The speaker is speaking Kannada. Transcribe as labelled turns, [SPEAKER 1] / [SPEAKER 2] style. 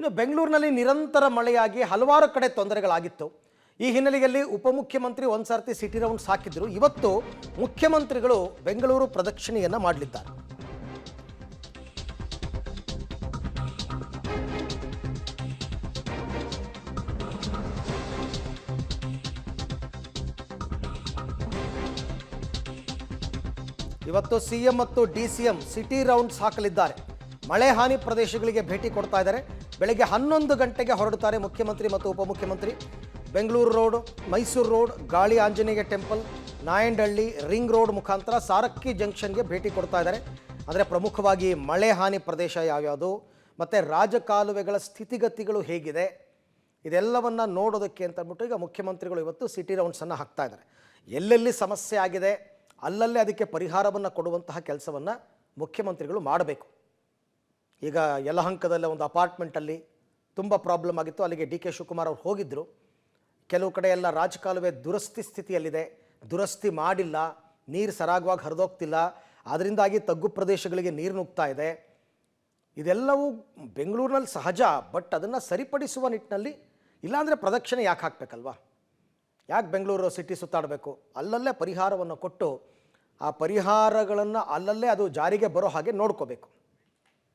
[SPEAKER 1] ಇನ್ನು ಬೆಂಗಳೂರಿನಲ್ಲಿ ನಿರಂತರ ಮಳೆಯಾಗಿ ಹಲವಾರು ಕಡೆ ತೊಂದರೆಗಳಾಗಿತ್ತು. ಈ ಹಿನ್ನೆಲೆಯಲ್ಲಿ ಉಪಮುಖ್ಯಮಂತ್ರಿ ಒಂದು ಸರ್ತಿ ಸಿಟಿ ರೌಂಡ್ಸ್ ಹಾಕಿದ್ರು. ಇವತ್ತು ಮುಖ್ಯಮಂತ್ರಿಗಳು ಬೆಂಗಳೂರು ಪ್ರದಕ್ಷಿಣೆಯನ್ನ ಮಾಡಲಿದ್ದಾರೆ. ಇವತ್ತು ಸಿಎಂ ಮತ್ತು ಡಿಸಿಎಂ ಸಿಟಿ ರೌಂಡ್ಸ್ ಹಾಕಲಿದ್ದಾರೆ. ಮಳೆ ಹಾನಿ ಪ್ರದೇಶಗಳಿಗೆ ಭೇಟಿ ಕೊಡ್ತಾ ಇದ್ದಾರೆ. ಬೆಳಗ್ಗೆ 11 ಗಂಟೆಗೆ ಹೊರಡುತ್ತಾರೆ ಮುಖ್ಯಮಂತ್ರಿ ಮತ್ತು ಉಪಮುಖ್ಯಮಂತ್ರಿ. ಬೆಂಗಳೂರು ರೋಡ್, ಮೈಸೂರು ರೋಡ್, ಗಾಳಿ Anjaneya temple, Nayandahalli, ring road ಮುಖಾಂತರ ಸಾರಕ್ಕಿ ಜಂಕ್ಷನ್ಗೆ ಭೇಟಿ ಕೊಡ್ತಾ ಇದ್ದಾರೆ. ಅಂದರೆ ಪ್ರಮುಖವಾಗಿ ಮಳೆ ಹಾನಿ ಪ್ರದೇಶ ಯಾವ್ಯಾವುದು ಮತ್ತು ರಾಜಕಾಲುವೆಗಳ ಸ್ಥಿತಿಗತಿಗಳು ಹೇಗಿದೆ ಇದೆಲ್ಲವನ್ನು ನೋಡೋದಕ್ಕೆ ಅಂತ ಅಂದ್ಬಿಟ್ಟು ಈಗ ಮುಖ್ಯಮಂತ್ರಿಗಳು ಇವತ್ತು ಸಿಟಿ ರೌಂಡ್ಸನ್ನು ಹಾಕ್ತಾ ಇದ್ದಾರೆ. ಎಲ್ಲೆಲ್ಲಿ ಸಮಸ್ಯೆ ಆಗಿದೆ ಅಲ್ಲಲ್ಲೇ ಅದಕ್ಕೆ ಪರಿಹಾರವನ್ನು ಕೊಡುವಂತಹ ಕೆಲಸವನ್ನು ಮುಖ್ಯಮಂತ್ರಿಗಳು ಮಾಡಬೇಕು. ಈಗ ಯಲಹಂಕದಲ್ಲೇ ಒಂದು ಅಪಾರ್ಟ್ಮೆಂಟಲ್ಲಿ ತುಂಬ ಪ್ರಾಬ್ಲಮ್ ಆಗಿತ್ತು. ಅಲ್ಲಿಗೆ ಡಿ ಕೆ ಶಿವಕುಮಾರ್ ಅವರು ಹೋಗಿದ್ದರು. ಕೆಲವು ಕಡೆ ಎಲ್ಲ ರಾಜಕಾಲುವೆ ದುರಸ್ತಿ ಸ್ಥಿತಿಯಲ್ಲಿದೆ, ದುರಸ್ತಿ ಮಾಡಿಲ್ಲ, ನೀರು ಸರಾಗವಾಗಿ ಹರಿದೋಗ್ತಿಲ್ಲ, ಅದರಿಂದಾಗಿ ತಗ್ಗು ಪ್ರದೇಶಗಳಿಗೆ ನೀರು ನುಗ್ತಾ ಇದೆ. ಇದೆಲ್ಲವೂ ಬೆಂಗಳೂರಿನಲ್ಲಿ ಸಹಜ. ಬಟ್ ಅದನ್ನು ಸರಿಪಡಿಸುವ ನಿಟ್ಟಿನಲ್ಲಿ ಇಲ್ಲಾಂದರೆ ಪ್ರದಕ್ಷಿಣೆ ಯಾಕೆ ಹಾಕಬೇಕಲ್ವಾ? ಯಾಕೆ ಬೆಂಗಳೂರು ಸಿಟಿ ಸುತ್ತಾಡಬೇಕು? ಅಲ್ಲಲ್ಲೇ ಪರಿಹಾರವನ್ನು ಕೊಟ್ಟು ಆ ಪರಿಹಾರಗಳನ್ನು ಅಲ್ಲಲ್ಲೇ ಅದು ಜಾರಿಗೆ ಬರೋ ಹಾಗೆ ನೋಡ್ಕೋಬೇಕು.